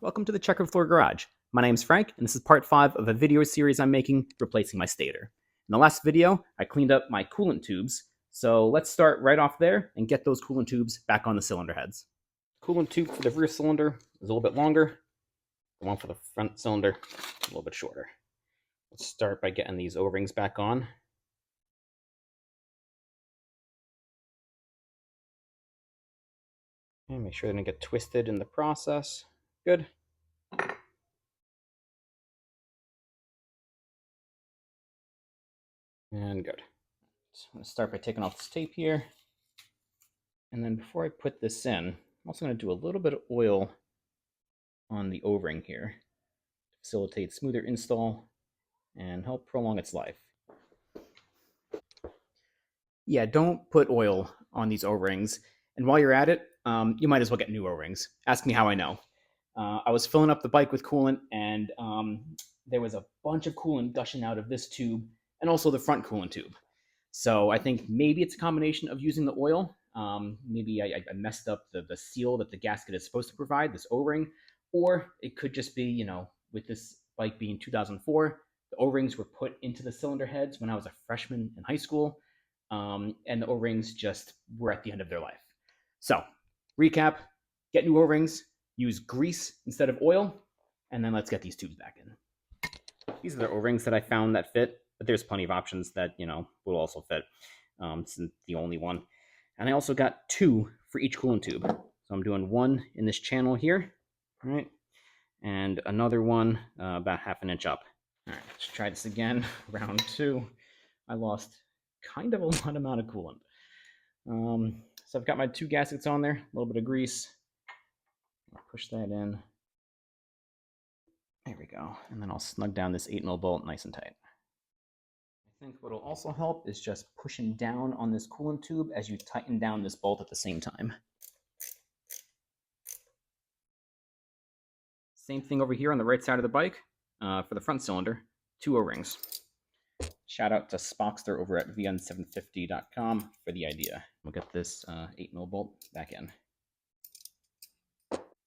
welcome to the Checkered Floor Garage. My name's Frank, and this is part 5 of a video series I'm making replacing my Stator. In the last video, I cleaned up my coolant tubes, so let's start right off there and get those coolant tubes back on the cylinder heads. Coolant tube for the rear cylinder is a little bit longer. The one for the front cylinder a little bit shorter. Let's start by getting these O-rings back on. And make sure they don't get twisted in the process. Good. And good. So I'm going to start by taking off this tape here. And then before I put this in, I'm also going to do a little bit of oil on the O-ring here to facilitate smoother install and help prolong its life. Yeah, don't put oil on these O-rings. And while you're at it, you might as well get new O-rings. Ask me how I know. I was filling up the bike with coolant, and there was a bunch of coolant gushing out of this tube and also the front coolant tube. So I think maybe it's a combination of using the oil. Maybe I messed up the seal that the gasket is supposed to provide, this O-ring, or it could just be, you know, with this bike being 2004, the O-rings were put into the cylinder heads when I was a freshman in high school, and the O-rings just were at the end of their life. So, recap, get new O-rings, use grease instead of oil, and then let's get these tubes back in. These are the O-rings that I found that fit, but there's plenty of options that, you know, will also fit. It's the only one. And I also got 2 for each coolant tube. So I'm doing one in this channel here, all right, and another one about ½ an inch up. All right, let's try this again. Round 2. I lost kind of a lot amount of coolant. So I've got my 2 gaskets on there, a little bit of grease. I'll push that in. There we go. And then I'll snug down this 8mm bolt nice and tight. I think what will also help is just pushing down on this coolant tube as you tighten down this bolt at the same time. Same thing over here on the right side of the bike for the front cylinder, 2 O-rings. Shout out to Spockster over at VN750.com for the idea. We'll get this 8mm bolt back in.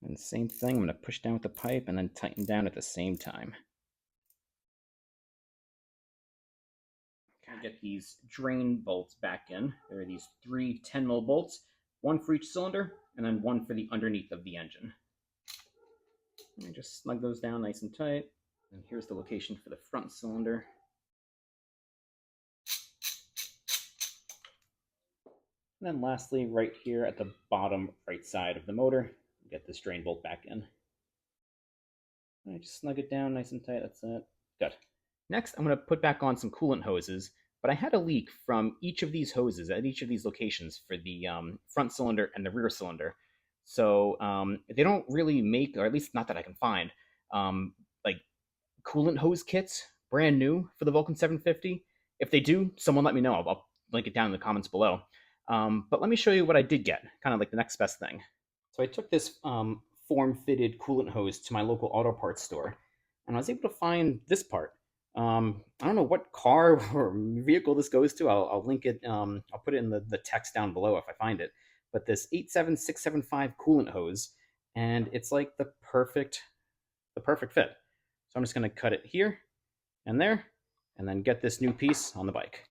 And the same thing, I'm going to push down with the pipe and then tighten down at the same time. Get these drain bolts back in. There are these 3 10mm bolts, 1 for each cylinder, and then 1 for the underneath of the engine. And just snug those down nice and tight. And here's the location for the front cylinder. And then lastly, right here at the bottom right side of the motor, get this drain bolt back in. And just snug it down nice and tight, that's it. Good. Next, I'm going to put back on some coolant hoses, but I had a leak from each of these hoses at each of these locations for the front cylinder and the rear cylinder. So they don't really make, or at least not that I can find, like coolant hose kits, brand new for the Vulcan 750. If they do, someone let me know. I'll link it down in the comments below. But let me show you what I did get, kind of like the next best thing. So I took this form-fitted coolant hose to my local auto parts store, and I was able to find this part. I don't know what car or vehicle this goes to. I'll link it. I'll put it in the text down below if I find it. But this 87675 coolant hose, and it's like the perfect fit. So I'm just going to cut it here and there, and then get this new piece on the bike.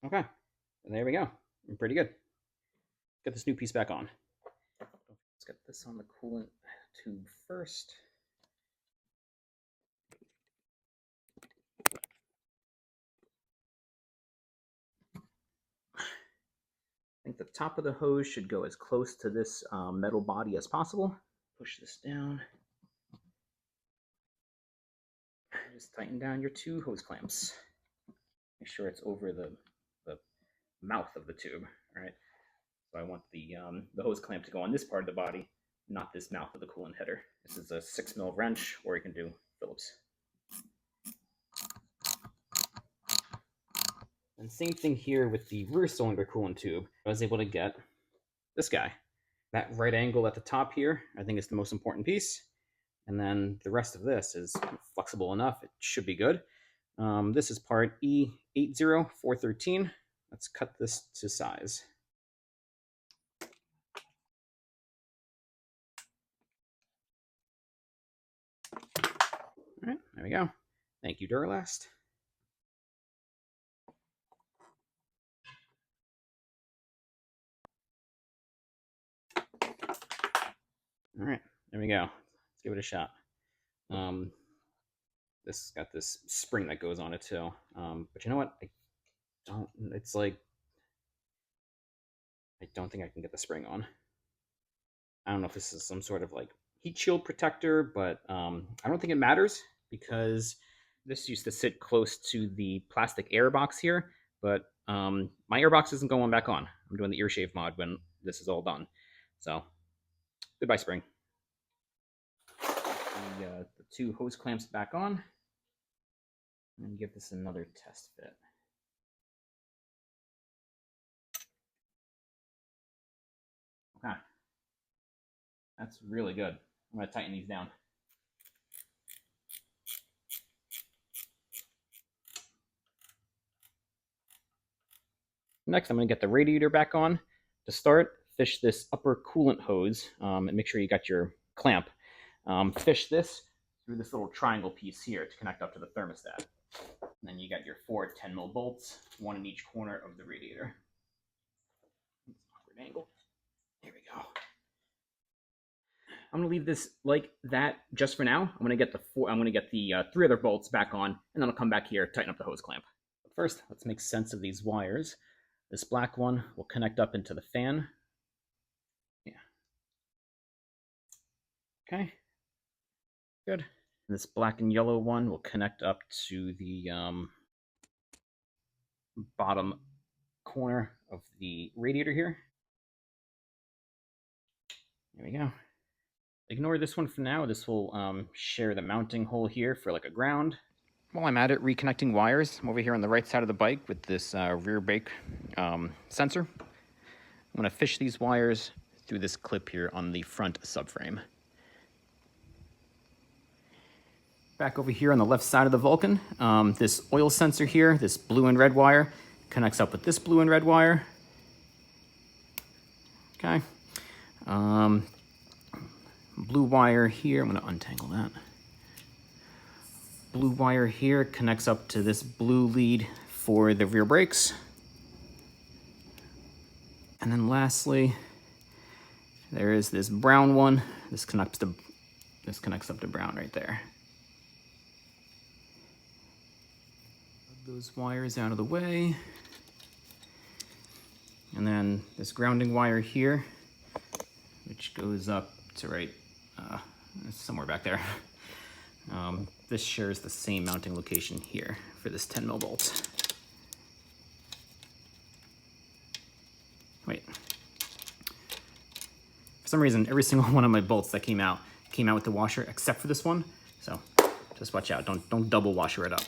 Okay, there we go. Pretty good. Get this new piece back on. Let's get this on the coolant tube first. I think the top of the hose should go as close to this metal body as possible. Push this down. Just tighten down your 2 hose clamps. Make sure it's over the mouth of the tube. All right. So I want the hose clamp to go on this part of the body, not this mouth of the coolant header. This is a 6mm wrench, or you can do Phillips. And same thing here with the rear cylinder coolant tube. I was able to get this guy. That right angle at the top here, I think is the most important piece. And then the rest of this is flexible enough. It should be good. This is part E80413. Let's cut this to size. All right, there we go. Thank you, Duralast. All right, there we go. Let's give it a shot. This got this spring that goes on it too. But you know what? It's like, I don't think I can get the spring on. I don't know if this is some sort of like heat shield protector, but I don't think it matters because this used to sit close to the plastic air box here, but my air box isn't going back on. I'm doing the ear shave mod when this is all done. So, goodbye, spring. The two hose clamps back on, and give this another test fit. Okay, that's really good. I'm going to tighten these down. Next, I'm going to get the radiator back on. To start, fish this upper coolant hose and make sure you got your clamp. Fish this through this little triangle piece here to connect up to the thermostat. And then you got your 4 10mm bolts, one in each corner of the radiator. Awkward angle. There we go. I'm gonna leave this like that just for now. I'm gonna get the 3 other bolts back on, and then I'll come back here, tighten up the hose clamp. But first, let's make sense of these wires. This black one will connect up into the fan. Yeah. Okay. Good. And this black and yellow one will connect up to the bottom corner of the radiator here. There we go. Ignore this one for now. This will share the mounting hole here for like a ground. While I'm at it, reconnecting wires, I'm over here on the right side of the bike with this rear brake sensor. I'm going to fish these wires through this clip here on the front subframe. Back over here on the left side of the Vulcan, this oil sensor here, this blue and red wire, connects up with this blue and red wire. Okay. Blue wire here, I'm going to untangle that. Blue wire here connects up to this blue lead for the rear brakes. And then lastly, there is this brown one. This connects up to brown right there. Those wires out of the way. And then this grounding wire here, which goes up to right somewhere back there. This shares the same mounting location here for this 10mm bolt. Wait. For some reason, every single one of my bolts that came out with the washer, except for this one. So just watch out. Don't double washer it up.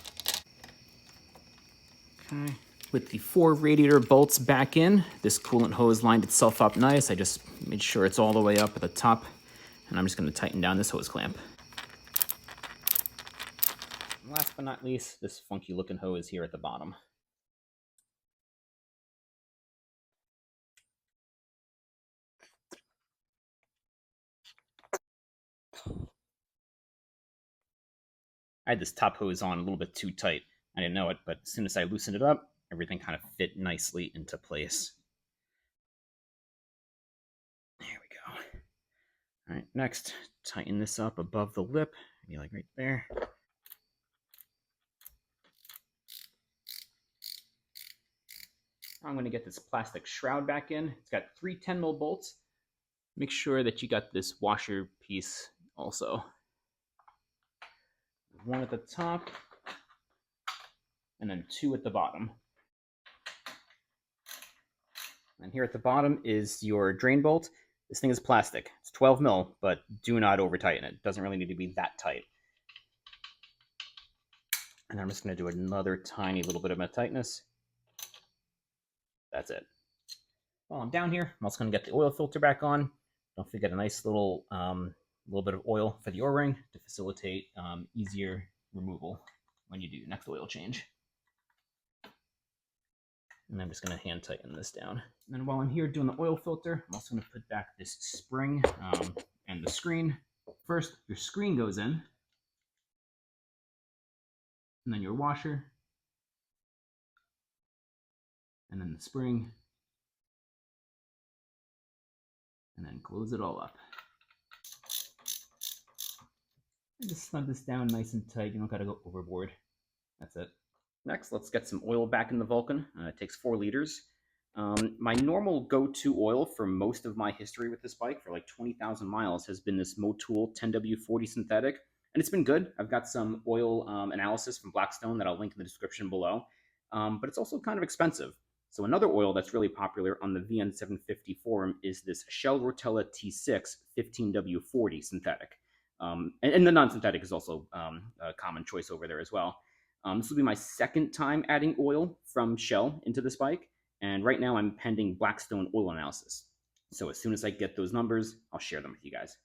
Okay. With the 4 radiator bolts back in, this coolant hose lined itself up nice. I just made sure it's all the way up at the top, and I'm just going to tighten down this hose clamp. And last but not least, this funky looking hose here at the bottom. I had this top hose on a little bit too tight. I didn't know it, but as soon as I loosened it up, everything kind of fit nicely into place. There we go. All right, next, tighten this up above the lip, maybe like right there. I'm going to get this plastic shroud back in. It's got 3 10mm bolts. Make sure that you got this washer piece also. One at the top, and then 2 at the bottom. And here at the bottom is your drain bolt. This thing is plastic. It's 12mm, but do not over tighten it. It doesn't really need to be that tight. And I'm just going to do another tiny little bit of a tightness. That's it. While I'm down here, I'm also going to get the oil filter back on. don't forget a nice little bit of oil for the O-ring to facilitate easier removal when you do your next oil change. And I'm just going to hand tighten this down. And then while I'm here doing the oil filter, I'm also going to put back this spring and the screen. First, your screen goes in, and then your washer, and then the spring, and then close it all up. And just snug this down nice and tight. You don't got to go overboard. That's it. Next, let's get some oil back in the Vulcan. It takes 4 liters. My normal go-to oil for most of my history with this bike, for like 20,000 miles, has been this Motul 10W40 synthetic, and it's been good. I've got some oil analysis from Blackstone that I'll link in the description below, but it's also kind of expensive. So another oil that's really popular on the VN750 Forum is this Shell Rotella T6 15W40 synthetic. And the non-synthetic is also a common choice over there as well. This will be my second time adding oil from Shell into this bike, and right now I'm pending Blackstone oil analysis. So as soon as I get those numbers, I'll share them with you guys.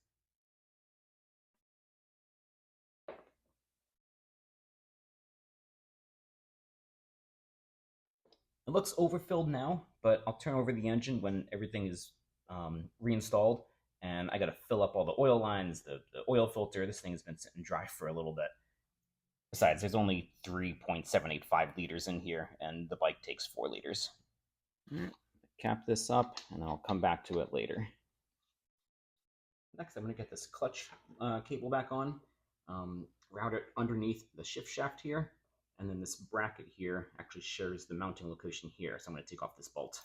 It looks overfilled now, but I'll turn over the engine when everything is reinstalled, and I got to fill up all the oil lines, the oil filter. This thing has been sitting dry for a little bit. Besides, there's only 3.785 liters in here, and the bike takes 4 liters. Cap this up, and I'll come back to it later. Next, I'm going to get this clutch cable back on, route it underneath the shift shaft here, and then this bracket here actually shares the mounting location here, so I'm going to take off this bolt.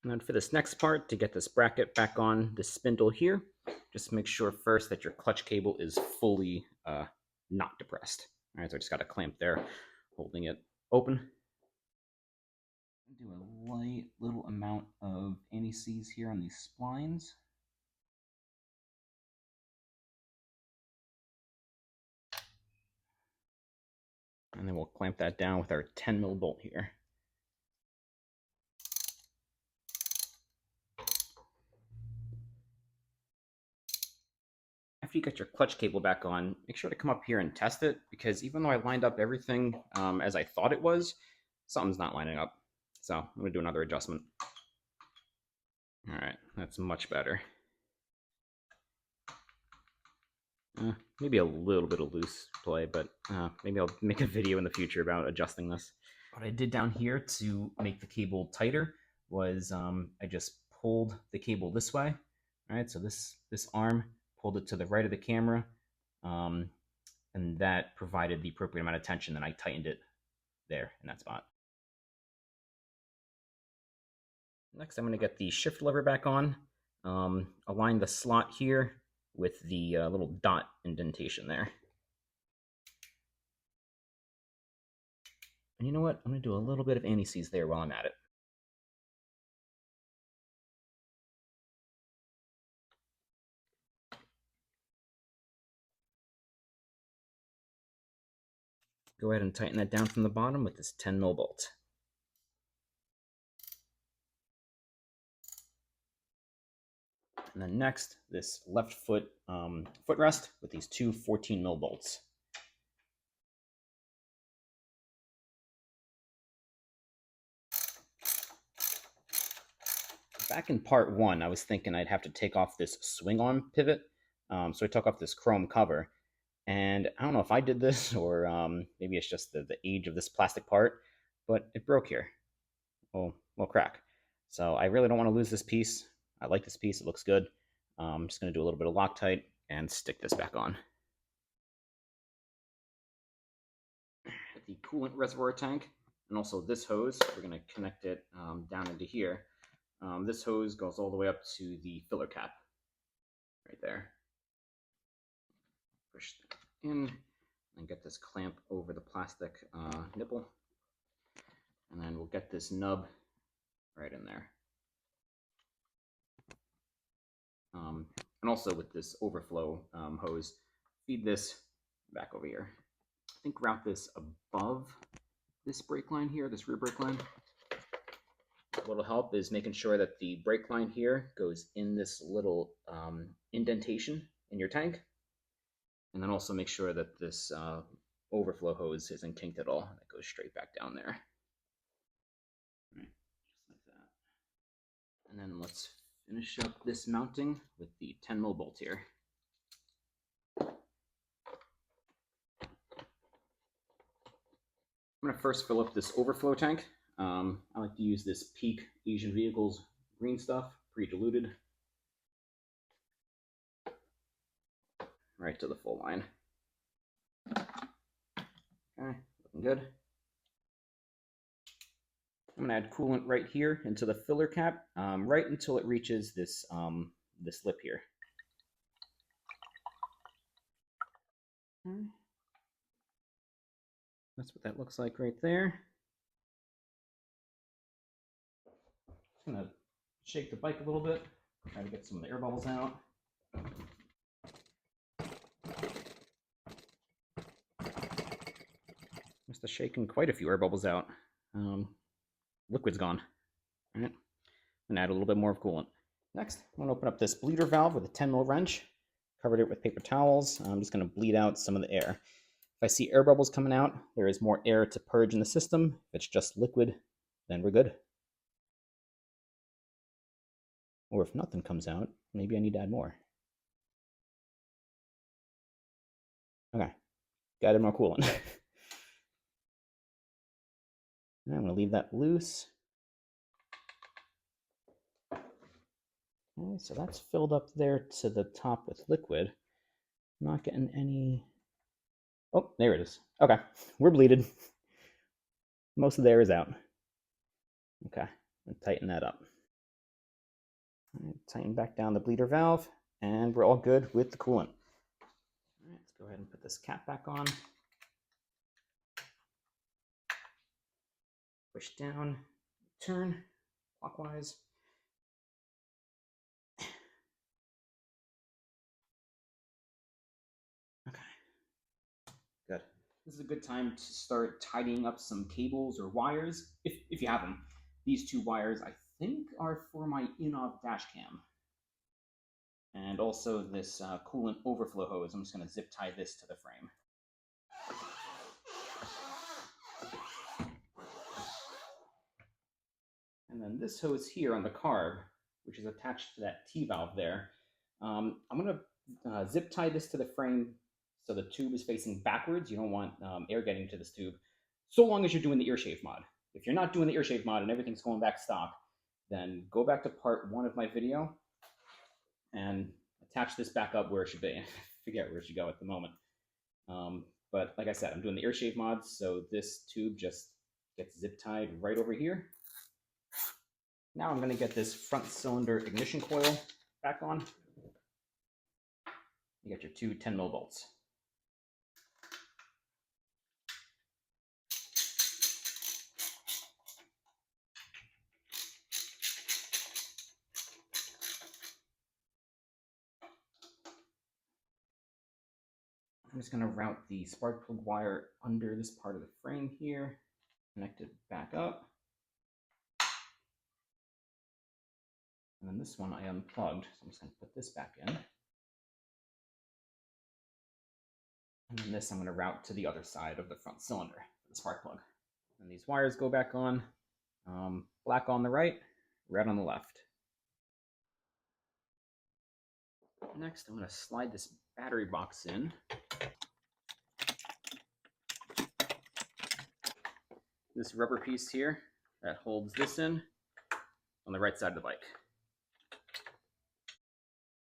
And then for this next part, to get this bracket back on the spindle here, just make sure first that your clutch cable is fully not depressed. All right, so I just got a clamp there, holding it open. Do a light little amount of anti-seize here on these splines. And then we'll clamp that down with our 10 mil bolt here. After you get your clutch cable back on, make sure to come up here and test it, because even though I lined up everything as I thought it was, something's not lining up. So I'm going to do another adjustment. All right, that's much better. Maybe a little bit of loose play, but maybe I'll make a video in the future about adjusting this. What I did down here to make the cable tighter was I just pulled the cable this way. All right, so this arm, pulled it to the right of the camera, and that provided the appropriate amount of tension, and I tightened it there in that spot. Next, I'm going to get the shift lever back on, align the slot here with the little dot indentation there. And you know what? I'm going to do a little bit of anti-seize there while I'm at it. Go ahead and tighten that down from the bottom with this 10 mil bolt. And then next, this left foot footrest with these two 14 mil bolts. Back in part 1, I was thinking I'd have to take off this swing arm pivot, so I took off this chrome cover. And I don't know if I did this or maybe it's just the age of this plastic part, but it broke here. Oh, well, crack. So I really don't want to lose this piece. I like this piece. It looks good. I'm just going to do a little bit of Loctite and stick this back on. The coolant reservoir tank, and also this hose, we're going to connect it down into here. This hose goes all the way up to the filler cap right there. Push that in and get this clamp over the plastic nipple, and then we'll get this nub right in there. And also with this overflow hose, feed this back over here. think route this above this brake line here, this rear brake line. What'll help is making sure that the brake line here goes in this little indentation in your tank. And then also make sure that this overflow hose isn't kinked at all. That goes straight back down there. All right, just like that. And then let's finish up this mounting with the 10 mil bolt here. I'm going to first fill up this overflow tank. I like to use this Peak Asian Vehicles green stuff, pre-diluted. Right to the full line. Okay, looking good. I'm going to add coolant right here into the filler cap, right until it reaches this, this lip here. Okay. That's what that looks like right there. Just going to shake the bike a little bit, try to get some of the air bubbles out. Must have shaken quite a few air bubbles out. Liquid's gone. All right, I'm gonna add a little bit more of coolant. Next, I'm gonna open up this bleeder valve with a 10 mil wrench. Covered it with paper towels. I'm just gonna bleed out some of the air. If I see air bubbles coming out, there is more air to purge in the system. If it's just liquid, then we're good. Or if nothing comes out, maybe I need to add more. Okay, got add more coolant. I'm going to leave that loose. Okay, so that's filled up there to the top with liquid. I'm not getting any... Oh, there it is. Okay, we're bleeded. Most of the air is out. Okay, and tighten that up. All right, tighten back down the bleeder valve, and we're all good with the coolant. All right, let's go ahead and put this cap back on. Push down, turn clockwise. Okay, good. This is a good time to start tidying up some cables or wires, if you have them. These two wires, I think, are for my in-off dash cam. And also this coolant overflow hose. I'm just going to zip tie this to the frame. And then this hose here on the carb, which is attached to that T-valve there, I'm going to zip tie this to the frame so the tube is facing backwards. You don't want air getting to this tube, so long as you're doing the ear shave mod. If you're not doing the ear shave mod and everything's going back stock, then go back to part 1 of my video and attach this back up where it should be. I forget where it should go at the moment. But like I said, I'm doing the ear shave mod, so this tube just gets zip tied right over here. Now I'm going to get this front cylinder ignition coil back on. You got your two 10 mil bolts. I'm just going to route the spark plug wire under this part of the frame here, connect it back up. And then this one I unplugged, so I'm just going to put this back in. And then this I'm going to route to the other side of the front cylinder for the spark plug. And these wires go back on, black on the right, red on the left. Next, I'm going to slide this battery box in. This rubber piece here that holds this in on the right side of the bike.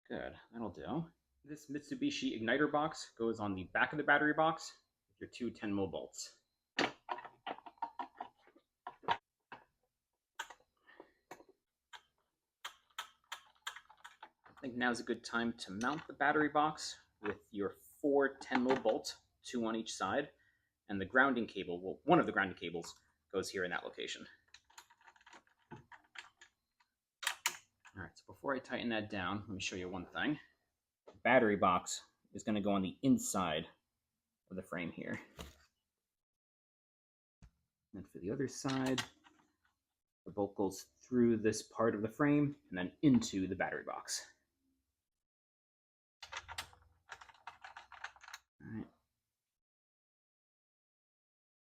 Good, that'll do. This Mitsubishi igniter box goes on the back of the battery box with your two 10 mil bolts. I think now's a good time to mount the battery box with your 4 10 mil bolts, 2 on each side, and the grounding cable, well, one of the grounding cables goes here in that location. All right, so before I tighten that down, let me show you one thing. The battery box is going to go on the inside of the frame here. And for the other side, the bolt goes through this part of the frame and then into the battery box. All right.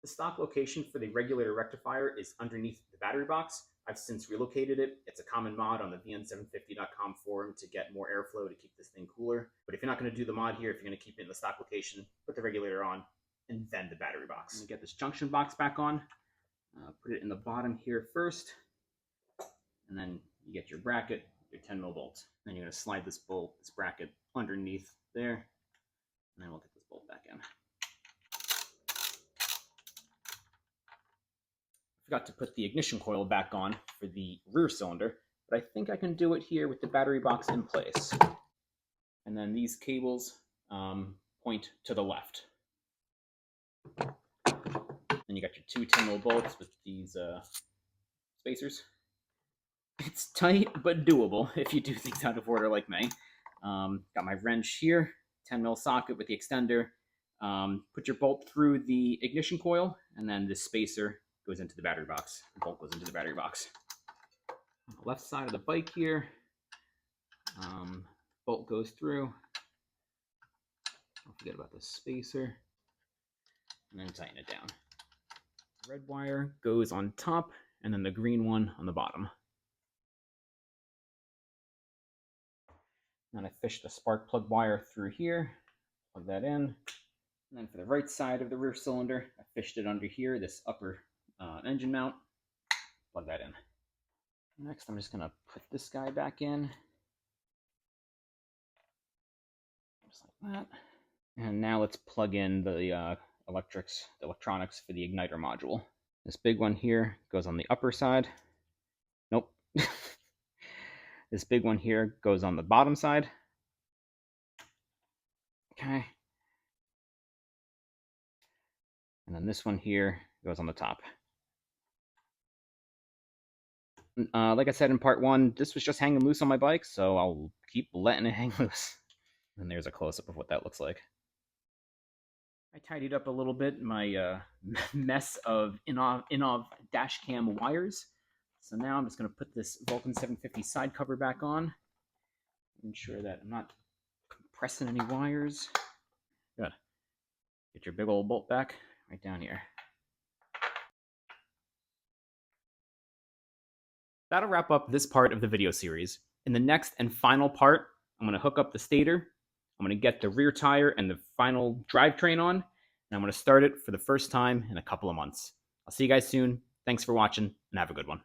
The stock location for the regulator rectifier is underneath the battery box. I've since relocated it. It's a common mod on the VN750.com forum to get more airflow to keep this thing cooler. But if you're not going to do the mod here, if you're going to keep it in the stock location, put the regulator on and then the battery box. I'm going to get this junction box back on. Put it in the bottom here first. And then you get your bracket, your 10 mil bolt. Then you're going to slide this bracket underneath there. And then we'll get this bolt back in. Forgot to put the ignition coil back on for the rear cylinder, but I think I can do it here with the battery box in place. And then these cables point to the left. Then you got your two 10 mil bolts with these spacers. It's tight, but doable if you do things out of order like me. Got my wrench here, 10 mil socket with the extender. Put your bolt through the ignition coil, and then this spacer goes into the battery box. The bolt goes into the battery box. On the left side of the bike here, bolt goes through. Don't forget about the spacer, and then tighten it down. The red wire goes on top, and then the green one on the bottom. Then I fish the spark plug wire through here, plug that in. And then for the right side of the rear cylinder, I fished it under here, this upper engine mount, plug that in. Next, I'm just gonna put this guy back in. Just like that. And now let's plug in the electronics for the igniter module. This big one here goes on the upper side. Nope. This big one here goes on the bottom side. Okay. And then this one here goes on the top. Like I said in part one, this was just hanging loose on my bike, so I'll keep letting it hang loose. And there's a close-up of what that looks like. I tidied up a little bit my mess of in-off dash cam wires. So now I'm just going to put this Vulcan 750 side cover back on. Ensure that I'm not compressing any wires. Good. Get your big old bolt back right down here. That'll wrap up this part of the video series. In the next and final part, I'm going to hook up the stator. I'm going to get the rear tire and the final drivetrain on. And I'm going to start it for the first time in a couple of months. I'll see you guys soon. Thanks for watching, and have a good one.